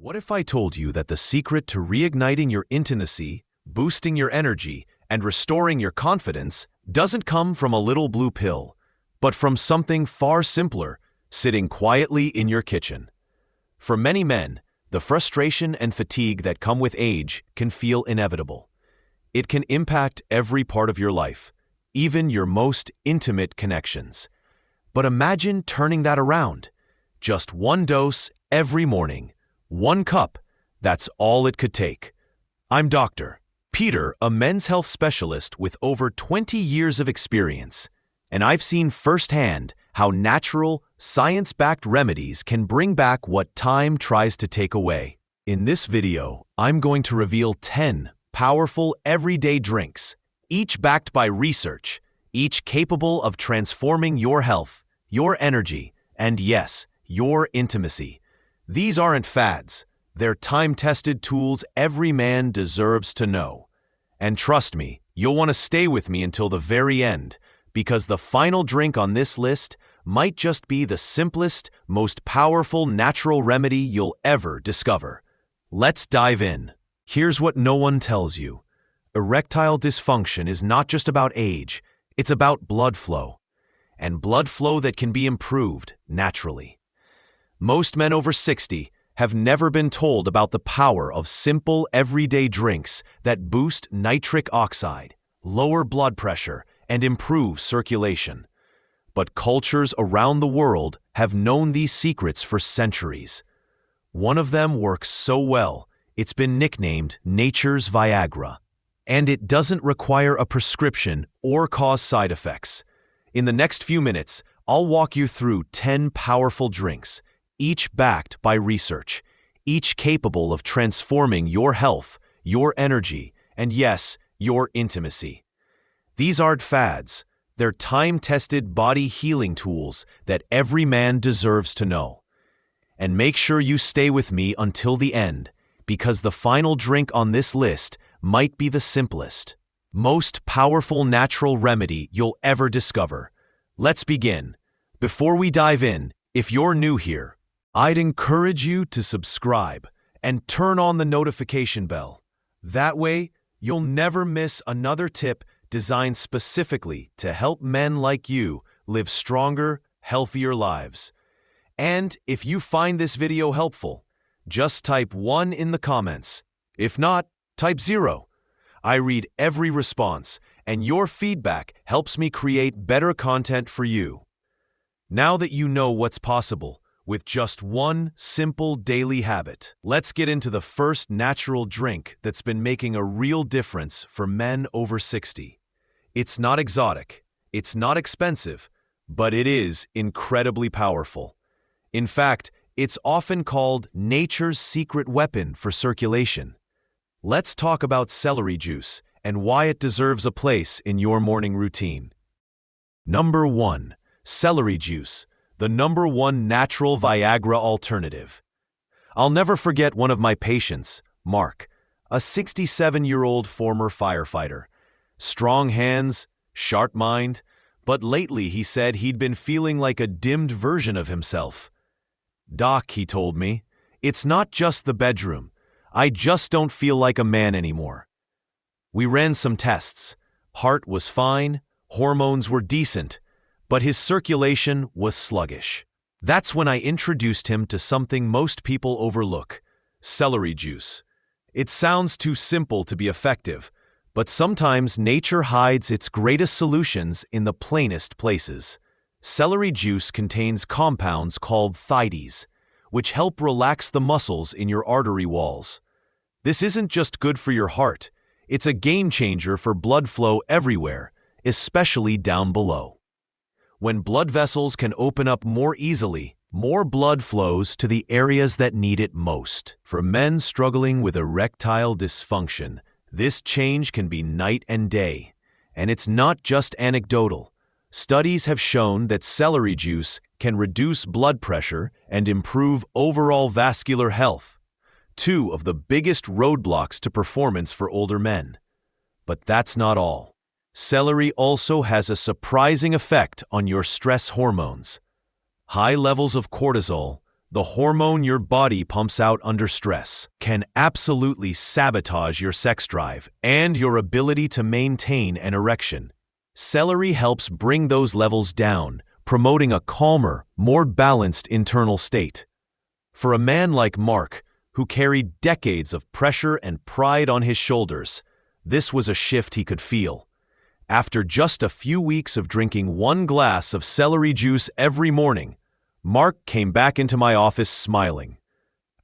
What if I told you that the secret to reigniting your intimacy, boosting your energy, and restoring your confidence doesn't come from a little blue pill, but from something far simpler, sitting quietly in your kitchen? For many men, the frustration and fatigue that come with age can feel inevitable. It can impact every part of your life, even your most intimate connections. But imagine turning that around. Just one dose every morning. 1 cup, that's all it could take. I'm Dr. Peter, a men's health specialist with over 20 years of experience, and I've seen firsthand how natural, science-backed remedies can bring back what time tries to take away. In this video, I'm going to reveal 10 powerful everyday drinks, each backed by research, each capable of transforming your health, your energy, and yes, your intimacy. These aren't fads. They're time-tested tools every man deserves to know. And trust me, you'll want to stay with me until the very end, because the final drink on this list might just be the simplest, most powerful natural remedy you'll ever discover. Let's dive in. Here's what no one tells you. Erectile dysfunction is not just about age, it's about blood flow. And blood flow that can be improved naturally. Most men over 60 have never been told about the power of simple everyday drinks that boost nitric oxide, lower blood pressure, and improve circulation. But cultures around the world have known these secrets for centuries. One of them works so well, it's been nicknamed nature's Viagra. And it doesn't require a prescription or cause side effects. In the next few minutes, I'll walk you through 10 powerful drinks, each backed by research, each capable of transforming your health, your energy, and yes, your intimacy. These aren't fads. They're time-tested body healing tools that every man deserves to know. And make sure you stay with me until the end, because the final drink on this list might be the simplest, most powerful natural remedy you'll ever discover. Let's begin. Before we dive in, if you're new here, I'd encourage you to subscribe and turn on the notification bell. That way, you'll never miss another tip designed specifically to help men like you live stronger, healthier lives. And if you find this video helpful, just type 1 in the comments. If not, type 0. I read every response, and your feedback helps me create better content for you. Now that you know what's possible with just one simple daily habit, let's get into the first natural drink that's been making a real difference for men over 60. It's not exotic, it's not expensive, but it is incredibly powerful. In fact, it's often called nature's secret weapon for circulation. Let's talk about celery juice and why it deserves a place in your morning routine. Number 1. Celery juice, the #1 natural Viagra alternative. I'll never forget one of my patients, Mark, a 67-year-old former firefighter. Strong hands, sharp mind, but lately he said he'd been feeling like a dimmed version of himself. "Doc," he told me, "it's not just the bedroom. I just don't feel like a man anymore." We ran some tests. Heart was fine, hormones were decent, but his circulation was sluggish. That's when I introduced him to something most people overlook: celery juice. It sounds too simple to be effective, but sometimes nature hides its greatest solutions in the plainest places. Celery juice contains compounds called thides, which help relax the muscles in your artery walls. This isn't just good for your heart, it's a game changer for blood flow everywhere, especially down below. When blood vessels can open up more easily, more blood flows to the areas that need it most. For men struggling with erectile dysfunction, this change can be night and day. And it's not just anecdotal. Studies have shown that celery juice can reduce blood pressure and improve overall vascular health, 2 of the biggest roadblocks to performance for older men. But that's not all. Celery also has a surprising effect on your stress hormones. High levels of cortisol, the hormone your body pumps out under stress, can absolutely sabotage your sex drive and your ability to maintain an erection. Celery helps bring those levels down, promoting a calmer, more balanced internal state. For a man like Mark, who carried decades of pressure and pride on his shoulders, this was a shift he could feel. After just a few weeks of drinking 1 glass of celery juice every morning, Mark came back into my office smiling.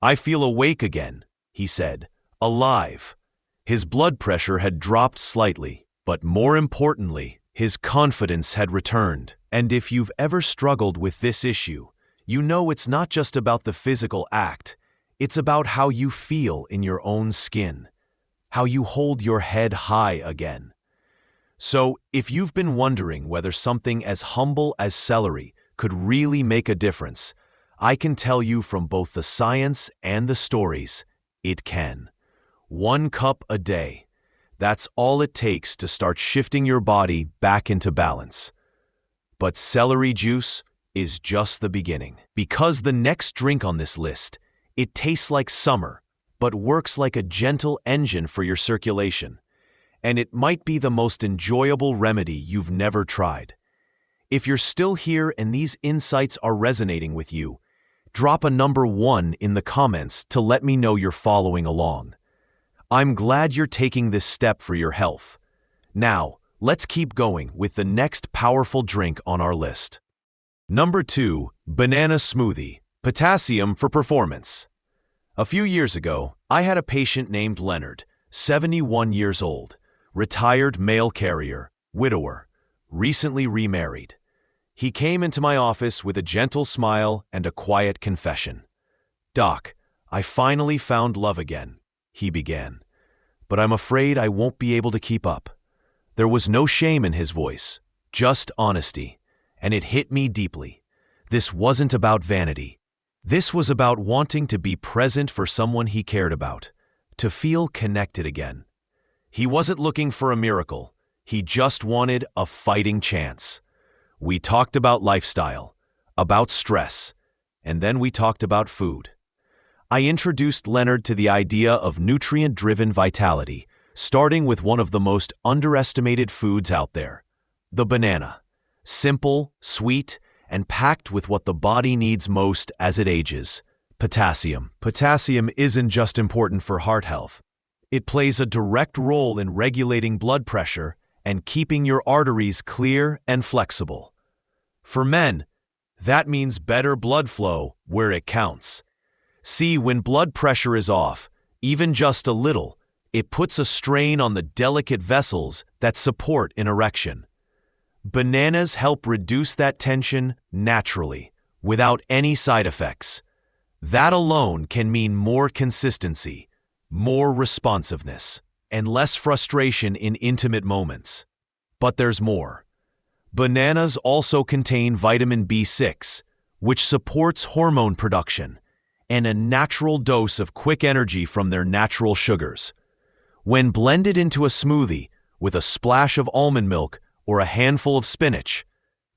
"I feel awake again," he said, "alive." His blood pressure had dropped slightly, but more importantly, his confidence had returned. And if you've ever struggled with this issue, you know it's not just about the physical act, it's about how you feel in your own skin, how you hold your head high again. So, if you've been wondering whether something as humble as celery could really make a difference, I can tell you from both the science and the stories, it can. 1 cup a day. That's all it takes to start shifting your body back into balance. But celery juice is just the beginning. Because the next drink on this list, it tastes like summer, but works like a gentle engine for your circulation. And it might be the most enjoyable remedy you've never tried. If you're still here and these insights are resonating with you, drop a number 1 in the comments to let me know you're following along. I'm glad you're taking this step for your health. Now, let's keep going with the next powerful drink on our list. Number 2, banana smoothie, potassium for performance. A few years ago, I had a patient named Leonard, 71 years old, retired mail carrier, widower, recently remarried. He came into my office with a gentle smile and a quiet confession. "Doc, I finally found love again," he began. "But I'm afraid I won't be able to keep up." There was no shame in his voice, just honesty, and it hit me deeply. This wasn't about vanity. This was about wanting to be present for someone he cared about, to feel connected again. He wasn't looking for a miracle. He just wanted a fighting chance. We talked about lifestyle, about stress, and then we talked about food. I introduced Leonard to the idea of nutrient-driven vitality, starting with one of the most underestimated foods out there, the banana. Simple, sweet, and packed with what the body needs most as it ages, potassium. Potassium isn't just important for heart health. It plays a direct role in regulating blood pressure and keeping your arteries clear and flexible. For men, that means better blood flow where it counts. See, when blood pressure is off, even just a little, it puts a strain on the delicate vessels that support an erection. Bananas help reduce that tension naturally, without any side effects. That alone can mean more consistency, more responsiveness, and less frustration in intimate moments. But there's more. Bananas also contain vitamin B6, which supports hormone production, and a natural dose of quick energy from their natural sugars. When blended into a smoothie with a splash of almond milk or a handful of spinach,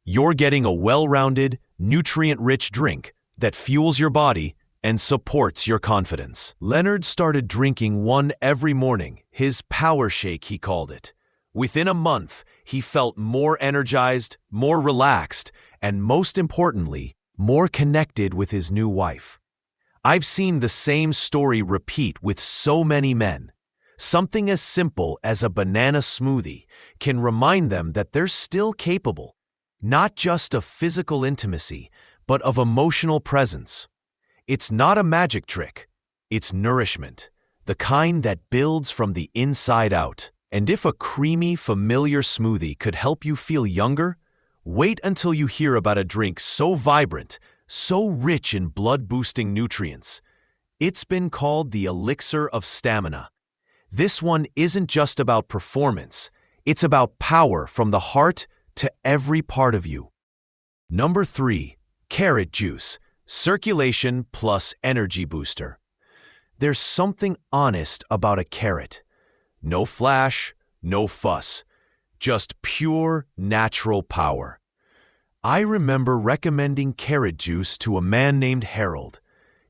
you're getting a well-rounded, nutrient-rich drink that fuels your body and supports your confidence. Leonard started drinking one every morning, his power shake he called it. Within a month, he felt more energized, more relaxed, and most importantly, more connected with his new wife. I've seen the same story repeat with so many men. Something as simple as a banana smoothie can remind them that they're still capable, not just of physical intimacy, but of emotional presence. It's not a magic trick, it's nourishment, the kind that builds from the inside out. And if a creamy, familiar smoothie could help you feel younger, wait until you hear about a drink so vibrant, so rich in blood-boosting nutrients. It's been called the elixir of stamina. This one isn't just about performance, it's about power from the heart to every part of you. Number 3, carrot juice, circulation plus energy booster. There's something honest about a carrot. No flash, no fuss, just pure natural power. I remember recommending carrot juice to a man named Harold,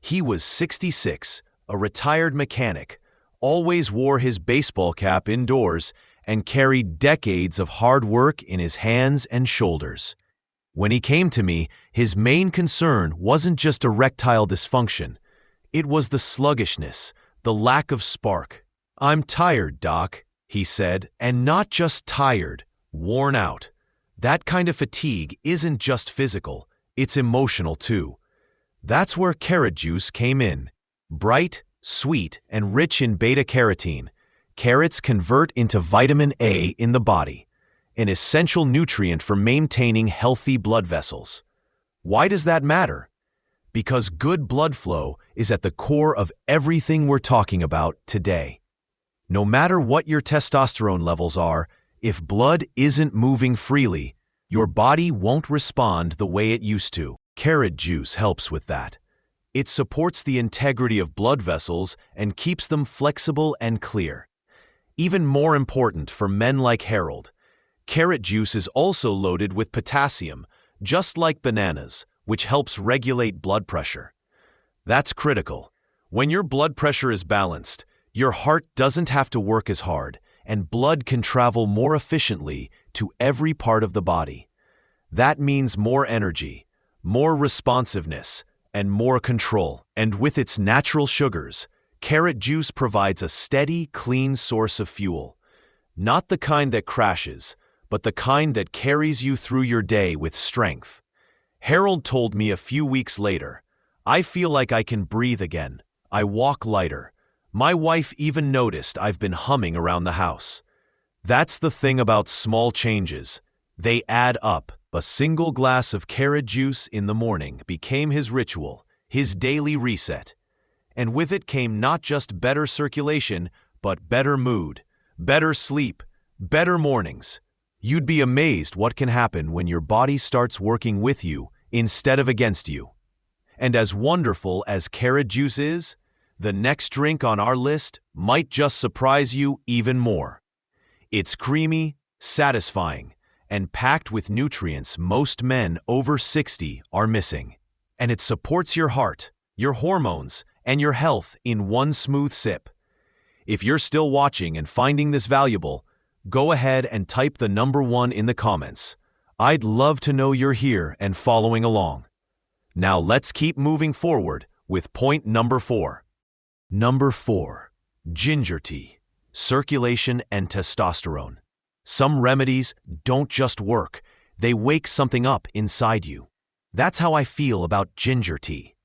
He was 66, a retired mechanic, always wore his baseball cap indoors, and carried decades of hard work in his hands and shoulders. When he came to me, his main concern wasn't just erectile dysfunction. It was the sluggishness, the lack of spark. "I'm tired, Doc," he said, and not just tired, worn out. That kind of fatigue isn't just physical, it's emotional too. That's where carrot juice came in. Bright, sweet, and rich in beta-carotene, carrots convert into vitamin A in the body, an essential nutrient for maintaining healthy blood vessels. Why does that matter? Because good blood flow is at the core of everything we're talking about today. No matter what your testosterone levels are, if blood isn't moving freely, your body won't respond the way it used to. Carrot juice helps with that. It supports the integrity of blood vessels and keeps them flexible and clear. Even more important for men like Harold, carrot juice is also loaded with potassium, just like bananas, which helps regulate blood pressure. That's critical. When your blood pressure is balanced, your heart doesn't have to work as hard, and blood can travel more efficiently to every part of the body. That means more energy, more responsiveness, and more control. And with its natural sugars, carrot juice provides a steady, clean source of fuel. Not the kind that crashes, but the kind that carries you through your day with strength. Harold told me a few weeks later, "I feel like I can breathe again. I walk lighter. My wife even noticed I've been humming around the house." That's the thing about small changes. They add up. A single glass of carrot juice in the morning became his ritual, his daily reset. And with it came not just better circulation, but better mood, better sleep, better mornings. You'd be amazed what can happen when your body starts working with you instead of against you. And as wonderful as carrot juice is, the next drink on our list might just surprise you even more. It's creamy, satisfying, and packed with nutrients most men over 60 are missing. And it supports your heart, your hormones, and your health in one smooth sip. If you're still watching and finding this valuable, go ahead and type the number 1 in the comments. I'd love to know you're here and following along. Now let's keep moving forward with point number 4. Number 4. Ginger tea, circulation and testosterone. Some remedies don't just work, they wake something up inside you. That's how I feel about ginger tea.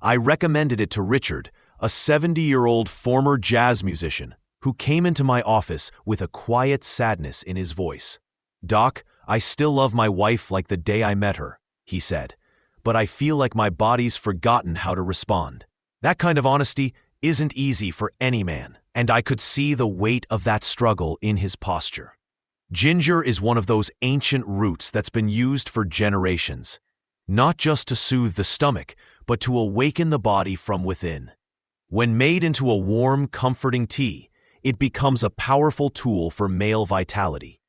I recommended it to Richard, a 70-year-old former jazz musician, who came into my office with a quiet sadness in his voice. "Doc, I still love my wife like the day I met her," he said, "but I feel like my body's forgotten how to respond." That kind of honesty isn't easy for any man, and I could see the weight of that struggle in his posture. Ginger is one of those ancient roots that's been used for generations, not just to soothe the stomach, but to awaken the body from within. When made into a warm, comforting tea, it becomes a powerful tool for male vitality.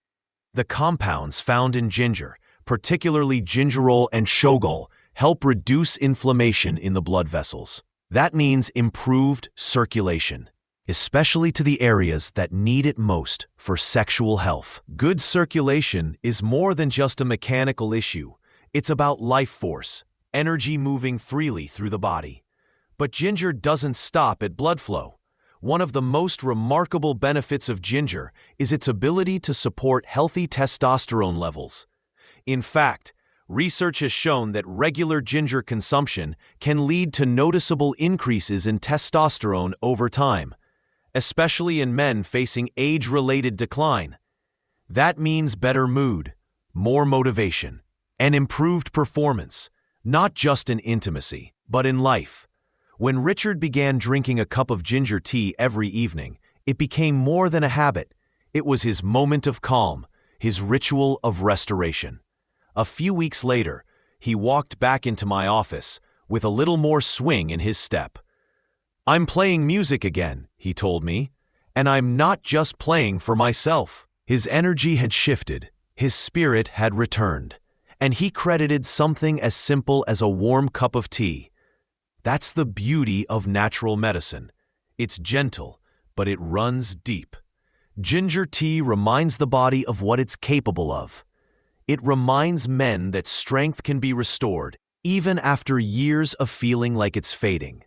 The compounds found in ginger, particularly gingerol and shogal, help reduce inflammation in the blood vessels. That means improved circulation, especially to the areas that need it most for sexual health. Good circulation is more than just a mechanical issue. It's about life force, energy moving freely through the body. But ginger doesn't stop at blood flow. One of the most remarkable benefits of ginger is its ability to support healthy testosterone levels. In fact, research has shown that regular ginger consumption can lead to noticeable increases in testosterone over time, especially in men facing age-related decline. That means better mood, more motivation, and improved performance, not just in intimacy, but in life. When Richard began drinking a cup of ginger tea every evening, it became more than a habit. It was his moment of calm, his ritual of restoration. A few weeks later, he walked back into my office with a little more swing in his step. "I'm playing music again," he told me, "and I'm not just playing for myself." His energy had shifted, his spirit had returned, and he credited something as simple as a warm cup of tea. That's the beauty of natural medicine. It's gentle, but it runs deep. Ginger tea reminds the body of what it's capable of. It reminds men that strength can be restored even after years of feeling like it's fading.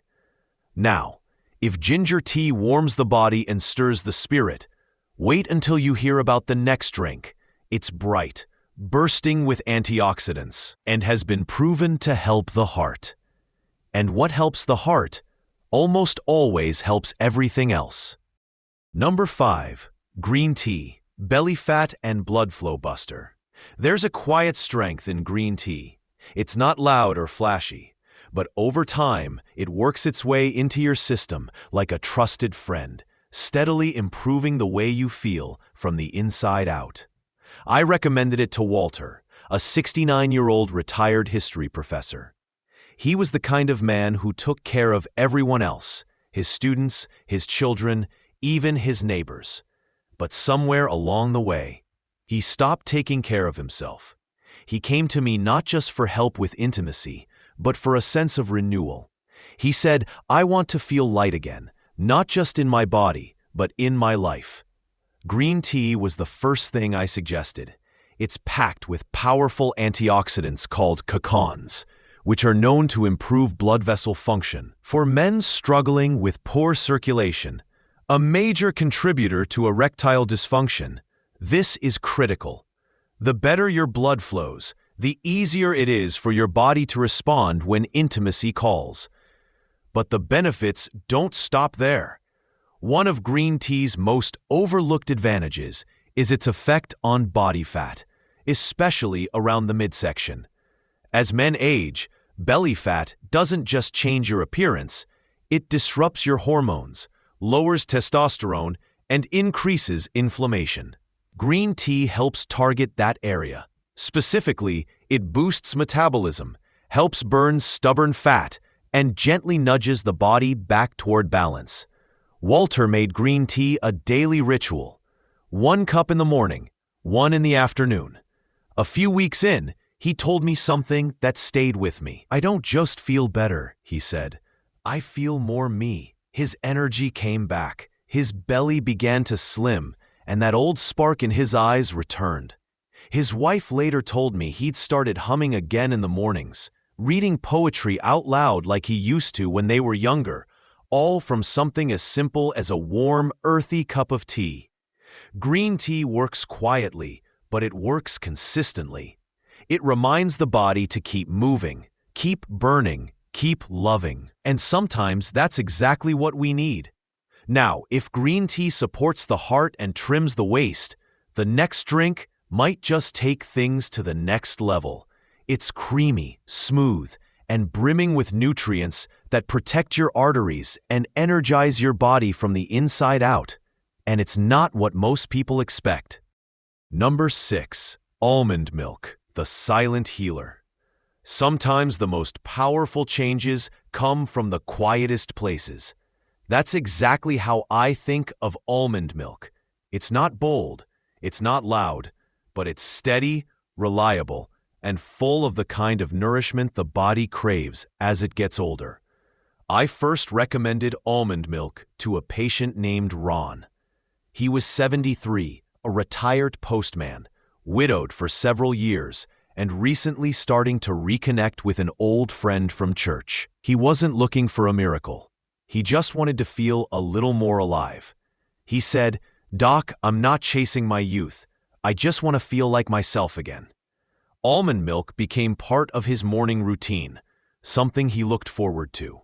Now, if ginger tea warms the body and stirs the spirit, wait until you hear about the next drink. It's bright, bursting with antioxidants, and has been proven to help the heart. And what helps the heart almost always helps everything else. Number 5. Green tea, belly fat and blood flow buster. There's a quiet strength in green tea. It's not loud or flashy, but over time, it works its way into your system like a trusted friend, steadily improving the way you feel from the inside out. I recommended it to Walter, a 69-year-old retired history professor. He was the kind of man who took care of everyone else, his students, his children, even his neighbors. But somewhere along the way, he stopped taking care of himself. He came to me not just for help with intimacy, but for a sense of renewal. He said, "I want to feel light again, not just in my body, but in my life." Green tea was the first thing I suggested. It's packed with powerful antioxidants called catechins, which are known to improve blood vessel function. For men struggling with poor circulation, a major contributor to erectile dysfunction, this is critical. The better your blood flows, the easier it is for your body to respond when intimacy calls. But the benefits don't stop there. One of green tea's most overlooked advantages is its effect on body fat, especially around the midsection. As men age, belly fat doesn't just change your appearance, it disrupts your hormones, lowers testosterone, and increases inflammation. Green tea helps target that area. Specifically, it boosts metabolism, helps burn stubborn fat, and gently nudges the body back toward balance. Walter made green tea a daily ritual. 1 cup in the morning, 1 in the afternoon. A few weeks in, he told me something that stayed with me. "I don't just feel better," he said. "I feel more me." His energy came back. His belly began to slim, and that old spark in his eyes returned. His wife later told me he'd started humming again in the mornings, reading poetry out loud like he used to when they were younger, all from something as simple as a warm, earthy cup of tea. Green tea works quietly, but it works consistently. It reminds the body to keep moving, keep burning, keep loving. And sometimes that's exactly what we need. Now, if green tea supports the heart and trims the waist, the next drink might just take things to the next level. It's creamy, smooth, and brimming with nutrients that protect your arteries and energize your body from the inside out. And it's not what most people expect. Number 6. Almond milk, the silent healer. Sometimes the most powerful changes come from the quietest places. That's exactly how I think of almond milk. It's not bold, it's not loud, but it's steady, reliable, and full of the kind of nourishment the body craves as it gets older. I first recommended almond milk to a patient named Ron. He was 73, a retired postman, widowed for several years, and recently starting to reconnect with an old friend from church. He wasn't looking for a miracle. He just wanted to feel a little more alive. He said, "Doc, I'm not chasing my youth. I just want to feel like myself again." Almond milk became part of his morning routine, something he looked forward to.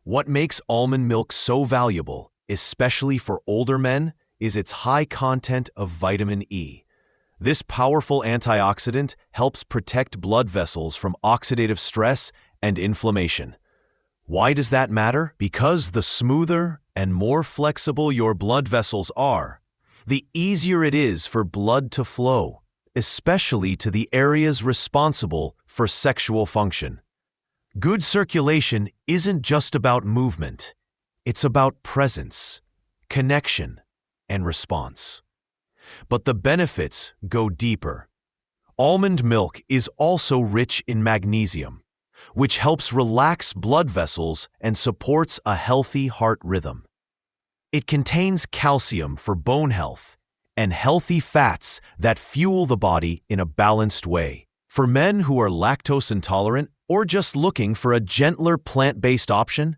What makes almond milk so valuable, especially for older men, is its high content of vitamin E. This powerful antioxidant helps protect blood vessels from oxidative stress and inflammation. Why does that matter? Because the smoother and more flexible your blood vessels are, the easier it is for blood to flow, especially to the areas responsible for sexual function. Good circulation isn't just about movement. It's about presence, connection, and response. But the benefits go deeper. Almond milk is also rich in magnesium. which helps relax blood vessels and supports a healthy heart rhythm. It contains calcium for bone health and healthy fats that fuel the body in a balanced way. For men who are lactose intolerant or just looking for a gentler plant-based option,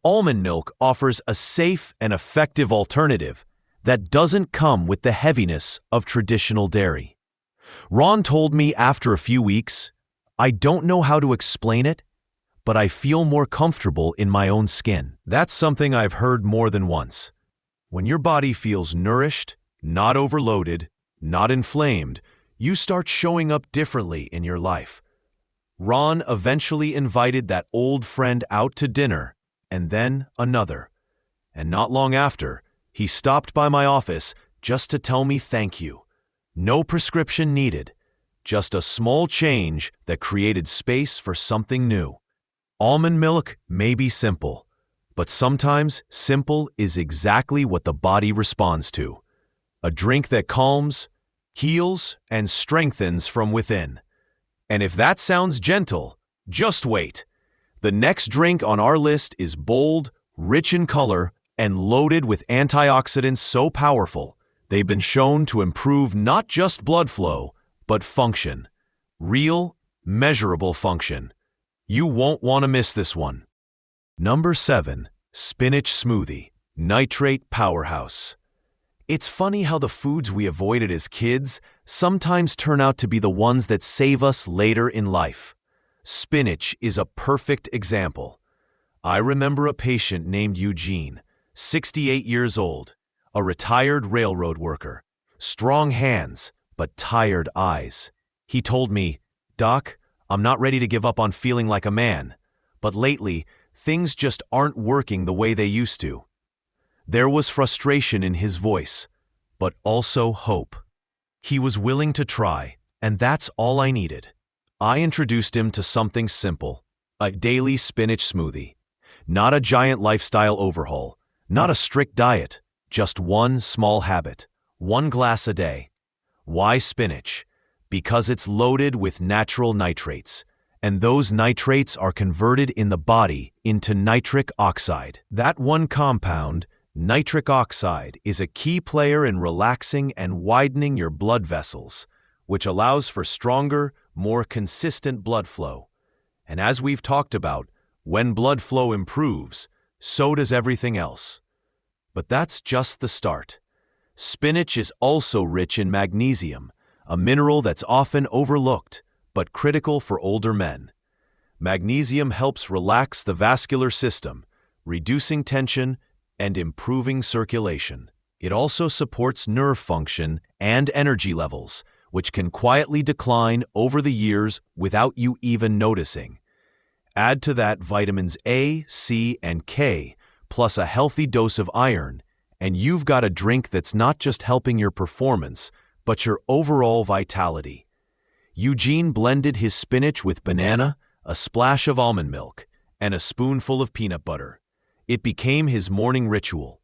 almond milk offers a safe and effective alternative that doesn't come with the heaviness of traditional dairy. Ron told me after a few weeks, "I don't know how to explain it, but I feel more comfortable in my own skin." That's something I've heard more than once. When your body feels nourished, not overloaded, not inflamed, you start showing up differently in your life. Ron eventually invited that old friend out to dinner, and then another. And not long after, he stopped by my office just to tell me thank you. No prescription needed, just a small change that created space for something new. Almond milk may be simple, but sometimes simple is exactly what the body responds to. A drink that calms, heals, and strengthens from within. And if that sounds gentle, just wait. The next drink on our list is bold, rich in color, and loaded with antioxidants so powerful, they've been shown to improve not just blood flow, but function. Real, measurable function. You won't want to miss this one. Number 7. Spinach Smoothie, Nitrate Powerhouse. It's funny how the foods we avoided as kids sometimes turn out to be the ones that save us later in life. Spinach is a perfect example. I remember a patient named Eugene, 68 years old, a retired railroad worker, strong hands, but tired eyes. He told me, "Doc, I'm not ready to give up on feeling like a man, but lately, things just aren't working the way they used to." There was frustration in his voice, but also hope. He was willing to try, and that's all I needed. I introduced him to something simple, a daily spinach smoothie. Not a giant lifestyle overhaul, not a strict diet, just one small habit, 1 glass a day. Why spinach? Because it's loaded with natural nitrates, and those nitrates are converted in the body into nitric oxide. That one compound, nitric oxide, is a key player in relaxing and widening your blood vessels, which allows for stronger, more consistent blood flow. And as we've talked about, when blood flow improves, so does everything else. But that's just the start. Spinach is also rich in magnesium, a mineral that's often overlooked, but critical for older men. Magnesium helps relax the vascular system, reducing tension and improving circulation. It also supports nerve function and energy levels, which can quietly decline over the years without you even noticing. Add to that vitamins A, C, and K, plus a healthy dose of iron, and you've got a drink that's not just helping your performance, but your overall vitality. Eugene blended his spinach with banana, a splash of almond milk, and a spoonful of peanut butter. It became his morning ritual.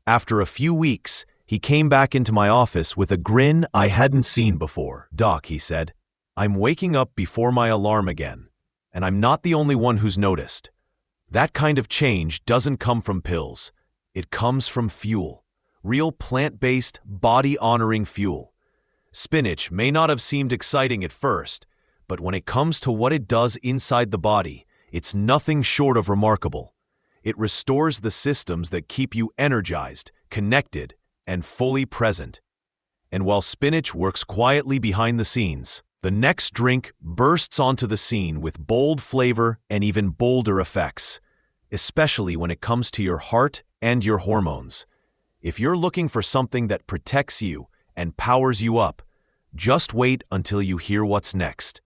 After a few weeks, he came back into my office with a grin I hadn't seen before. "Doc," he said, "I'm waking up before my alarm again, and I'm not the only one who's noticed. That kind of change doesn't come from pills. It comes from fuel, real plant-based, body-honoring fuel. Spinach may not have seemed exciting at first, but when it comes to what it does inside the body, it's nothing short of remarkable. It restores the systems that keep you energized, connected, and fully present. And while spinach works quietly behind the scenes, the next drink bursts onto the scene with bold flavor and even bolder effects, especially when it comes to your heart and your hormones. If you're looking for something that protects you and powers you up, just wait until you hear what's next.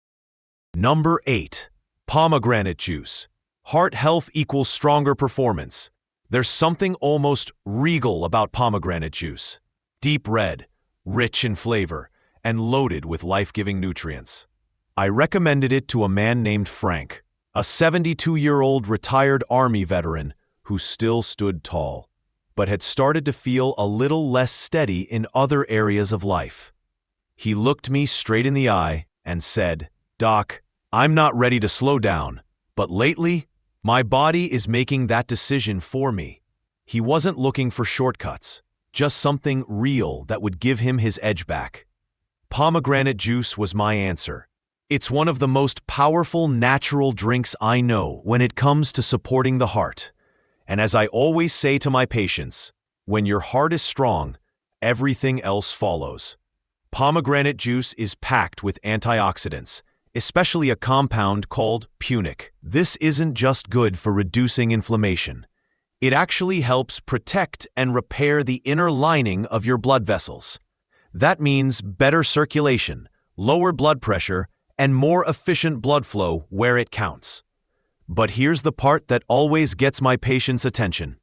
Number 8. Pomegranate juice. Heart health equals stronger performance. There's something almost regal about pomegranate juice. Deep red, rich in flavor, and loaded with life-giving nutrients. I recommended it to a man named Frank, a 72-year-old retired Army veteran who still stood tall, but had started to feel a little less steady in other areas of life. He looked me straight in the eye and said, "Doc, I'm not ready to slow down, But lately, my body is making that decision for me. He wasn't looking for shortcuts, just something real that would give him his edge back. Pomegranate juice was my answer. It's one of the most powerful natural drinks I know when it comes to supporting the heart. And as I always say to my patients, when your heart is strong, everything else follows. Pomegranate juice is packed with antioxidants, especially a compound called punic. This isn't just good for reducing inflammation. It actually helps protect and repair the inner lining of your blood vessels. That means better circulation, lower blood pressure, and more efficient blood flow where it counts. But here's the part that always gets my patients' attention.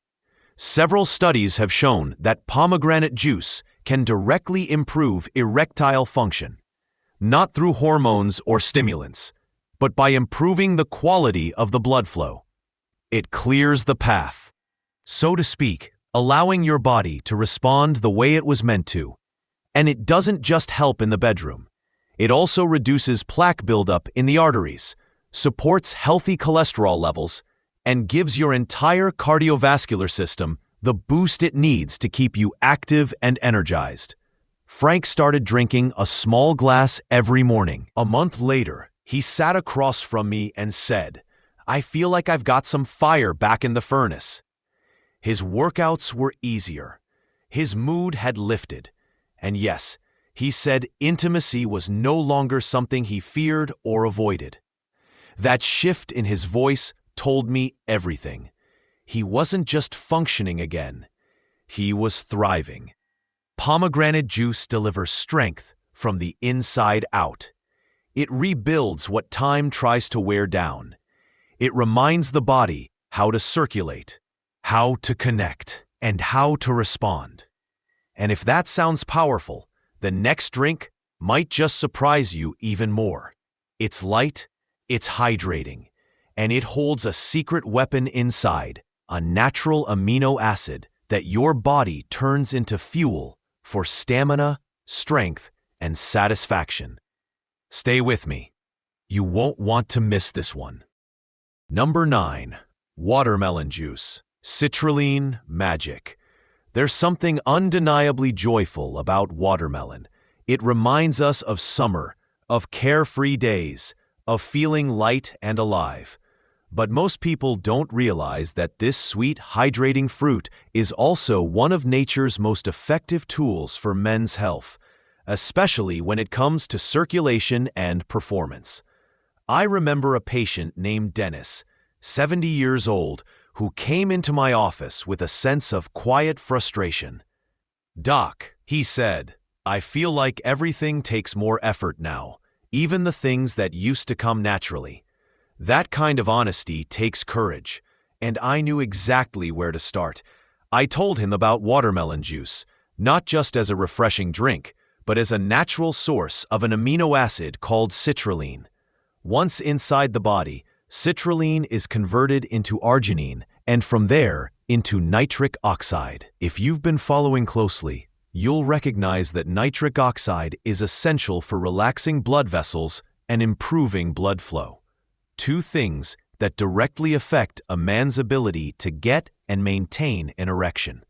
Several studies have shown that pomegranate juice can directly improve erectile function, not through hormones or stimulants, but by improving the quality of the blood flow. It clears the path, so to speak, allowing your body to respond the way it was meant to. And it doesn't just help in the bedroom. It also reduces plaque buildup in the arteries, supports healthy cholesterol levels, and gives your entire cardiovascular system the boost it needs to keep you active and energized. Frank started drinking a small glass every morning. A month later, he sat across from me and said, "I feel like I've got some fire back in the furnace." His workouts were easier. His mood had lifted. And yes, he said intimacy was no longer something he feared or avoided. That shift in his voice told me everything. He wasn't just functioning again. He was thriving. Pomegranate juice delivers strength from the inside out. It rebuilds what time tries to wear down. It reminds the body how to circulate, how to connect, and how to respond. And if that sounds powerful, the next drink might just surprise you even more. It's light, it's hydrating, and it holds a secret weapon inside, a natural amino acid that your body turns into fuel for stamina, strength, and satisfaction. Stay with me. You won't want to miss this one. Number 9. Watermelon juice. Citrulline magic. There's something undeniably joyful about watermelon. It reminds us of summer, of carefree days, of feeling light and alive. But most people don't realize that this sweet, hydrating fruit is also one of nature's most effective tools for men's health, especially when it comes to circulation and performance. I remember a patient named Dennis, 70 years old, who came into my office with a sense of quiet frustration. "Doc," he said, "I feel like everything takes more effort now, even the things that used to come naturally." That kind of honesty takes courage, and I knew exactly where to start. I told him about watermelon juice, not just as a refreshing drink, but as a natural source of an amino acid called citrulline. Once inside the body, citrulline is converted into arginine, and from there, into nitric oxide. If you've been following closely, you'll recognize that nitric oxide is essential for relaxing blood vessels and improving blood flow. Two things that directly affect a man's ability to get and maintain an erection.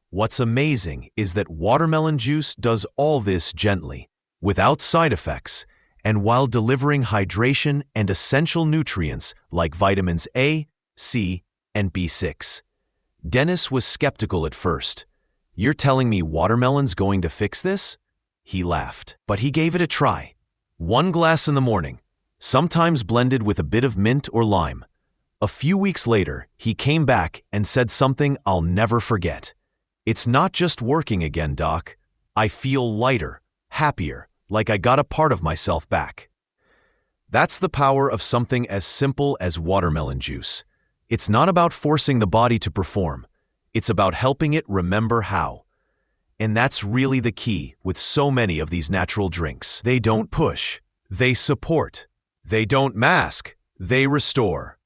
What's amazing is that watermelon juice does all this gently, without side effects, and while delivering hydration and essential nutrients like vitamins A, C, and B6. Dennis was skeptical at first. "You're telling me watermelon's going to fix this?" He laughed, but he gave it a try. 1 glass in the morning, sometimes blended with a bit of mint or lime. A few weeks later, he came back and said something I'll never forget. "It's not just working again, Doc. I feel lighter, happier, like I got a part of myself back." That's the power of something as simple as watermelon juice. It's not about forcing the body to perform. It's about helping it remember how. And that's really the key with so many of these natural drinks. They don't push. They support. They don't mask. They restore.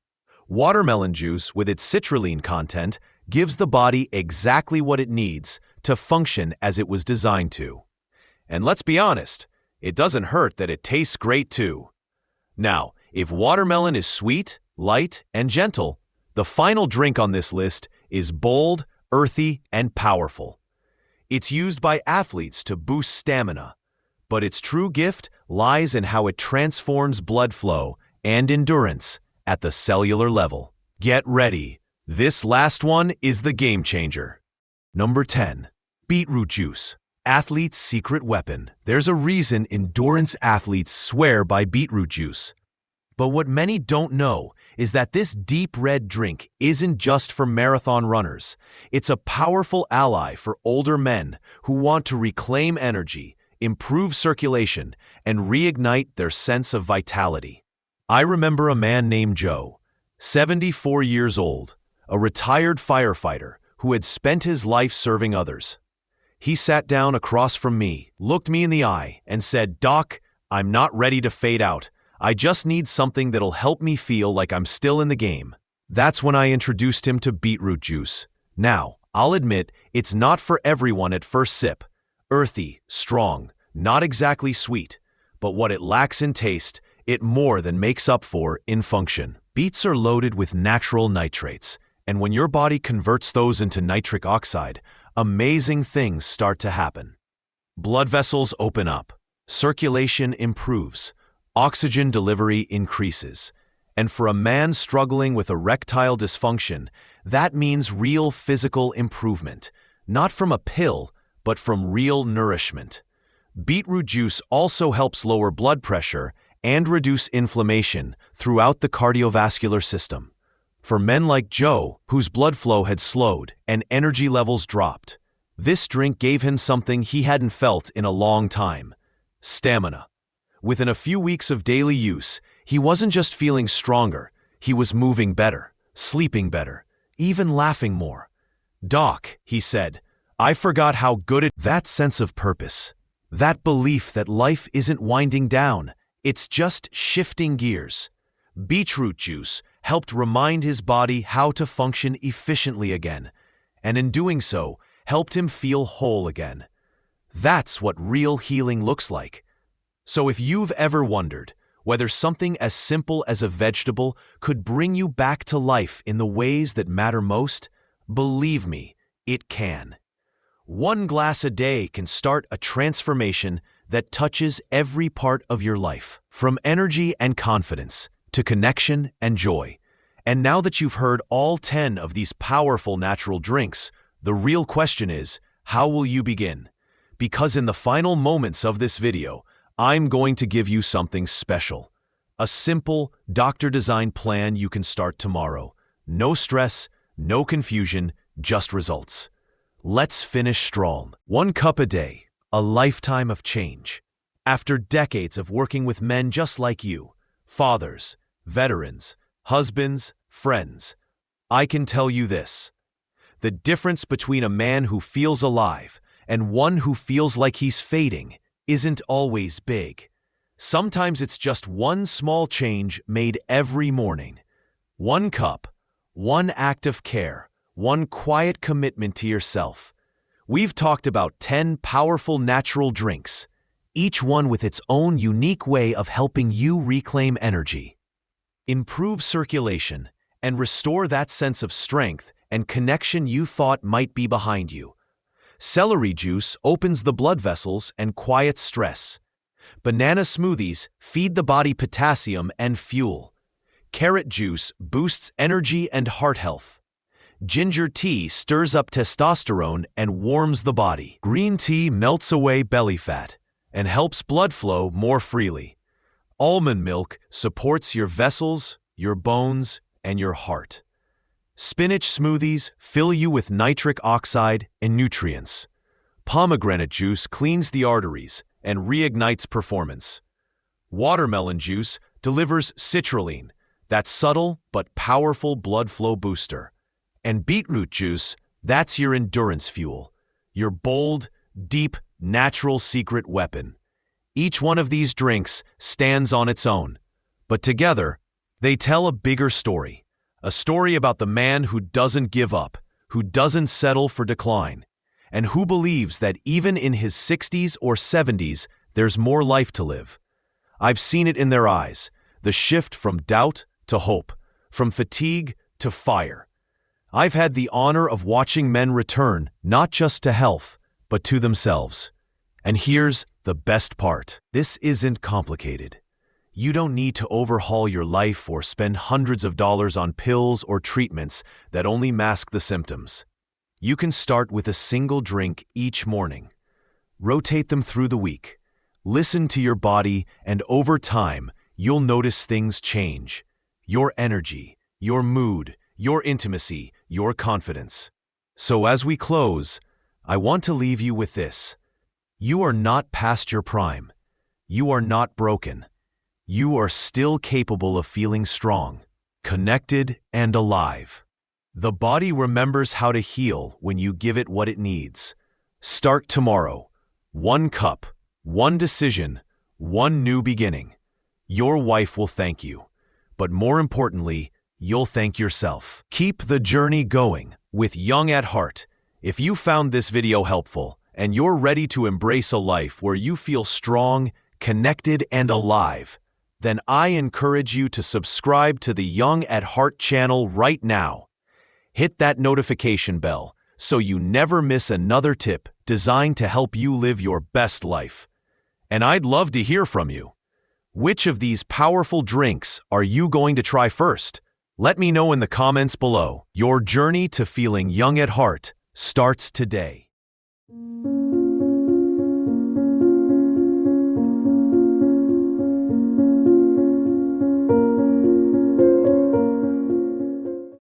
Watermelon juice, with its citrulline content, gives the body exactly what it needs to function as it was designed to. And let's be honest, it doesn't hurt that it tastes great too. Now, if watermelon is sweet, light, and gentle, the final drink on this list is bold, earthy, and powerful. It's used by athletes to boost stamina, but its true gift lies in how it transforms blood flow and endurance at the cellular level. Get ready. This last one is the game changer. Number 10. Beetroot juice. Athlete's secret weapon. There's a reason endurance athletes swear by beetroot juice. But what many don't know is that this deep red drink isn't just for marathon runners. It's a powerful ally for older men who want to reclaim energy, improve circulation, and reignite their sense of vitality. I remember a man named Joe, 74 years old, a retired firefighter who had spent his life serving others. He sat down across from me, looked me in the eye, and said, "Doc, I'm not ready to fade out. I just need something that'll help me feel like I'm still in the game." That's when I introduced him to beetroot juice. Now, I'll admit, it's not for everyone at first sip. Earthy, strong, not exactly sweet, but what it lacks in taste, it more than makes up for in function. Beets are loaded with natural nitrates, and when your body converts those into nitric oxide, amazing things start to happen. Blood vessels open up, circulation improves, oxygen delivery increases, and for a man struggling with erectile dysfunction, that means real physical improvement, not from a pill, but from real nourishment. Beetroot juice also helps lower blood pressure and reduce inflammation throughout the cardiovascular system. For men like Joe, whose blood flow had slowed and energy levels dropped, this drink gave him something he hadn't felt in a long time: stamina. Within a few weeks of daily use, he wasn't just feeling stronger, he was moving better, sleeping better, even laughing more. "Doc," he said, "I forgot how good it..." That sense of purpose, that belief that life isn't winding down, it's just shifting gears. Beetroot juice helped remind his body how to function efficiently again, and in doing so, helped him feel whole again. That's what real healing looks like. So if you've ever wondered whether something as simple as a vegetable could bring you back to life in the ways that matter most, believe me, it can. One glass a day can start a transformation that touches every part of your life, from energy and confidence to connection and joy. And now that you've heard all 10 of these powerful natural drinks, the real question is, how will you begin? Because in the final moments of this video, I'm going to give you something special. A simple, doctor-designed plan you can start tomorrow. No stress, no confusion, just results. Let's finish strong. 1 cup a day, a lifetime of change. After decades of working with men just like you, fathers, veterans, husbands, friends, I can tell you this: the difference between a man who feels alive and one who feels like he's fading isn't always big. Sometimes it's just one small change made every morning. 1 cup, 1 act of care, 1 quiet commitment to yourself. We've talked about 10 powerful natural drinks, each one with its own unique way of helping you reclaim energy, improve circulation, and restore that sense of strength and connection you thought might be behind you. Celery juice opens the blood vessels and quiets stress. Banana smoothies feed the body potassium and fuel. Carrot juice boosts energy and heart health. Ginger tea stirs up testosterone and warms the body. Green tea melts away belly fat and helps blood flow more freely. Almond milk supports your vessels, your bones, and your heart. Spinach smoothies fill you with nitric oxide and nutrients. Pomegranate juice cleans the arteries and reignites performance. Watermelon juice delivers citrulline, that subtle but powerful blood flow booster. And beetroot juice, that's your endurance fuel, your bold, deep, natural secret weapon. Each one of these drinks stands on its own, but together, they tell a bigger story. A story about the man who doesn't give up, who doesn't settle for decline, and who believes that even in his 60s or 70s, there's more life to live. I've seen it in their eyes, the shift from doubt to hope, from fatigue to fire. I've had the honor of watching men return not just to health, but to themselves. And here's the best part. This isn't complicated. You don't need to overhaul your life or spend hundreds of dollars on pills or treatments that only mask the symptoms. You can start with a single drink each morning. Rotate them through the week. Listen to your body, and over time, you'll notice things change. Your energy, your mood, your intimacy, your confidence. So as we close, I want to leave you with this. You are not past your prime. You are not broken. You are still capable of feeling strong, connected, and alive. The body remembers how to heal when you give it what it needs. Start tomorrow. 1 cup, 1 decision, 1 new beginning. Your wife will thank you. But more importantly, you'll thank yourself. Keep the journey going with Young at Heart. If you found this video helpful and you're ready to embrace a life where you feel strong, connected, and alive, then I encourage you to subscribe to the Young at Heart channel right now. Hit that notification bell so you never miss another tip designed to help you live your best life. And I'd love to hear from you. Which of these powerful drinks are you going to try first? Let me know in the comments below. Your journey to feeling young at heart starts today.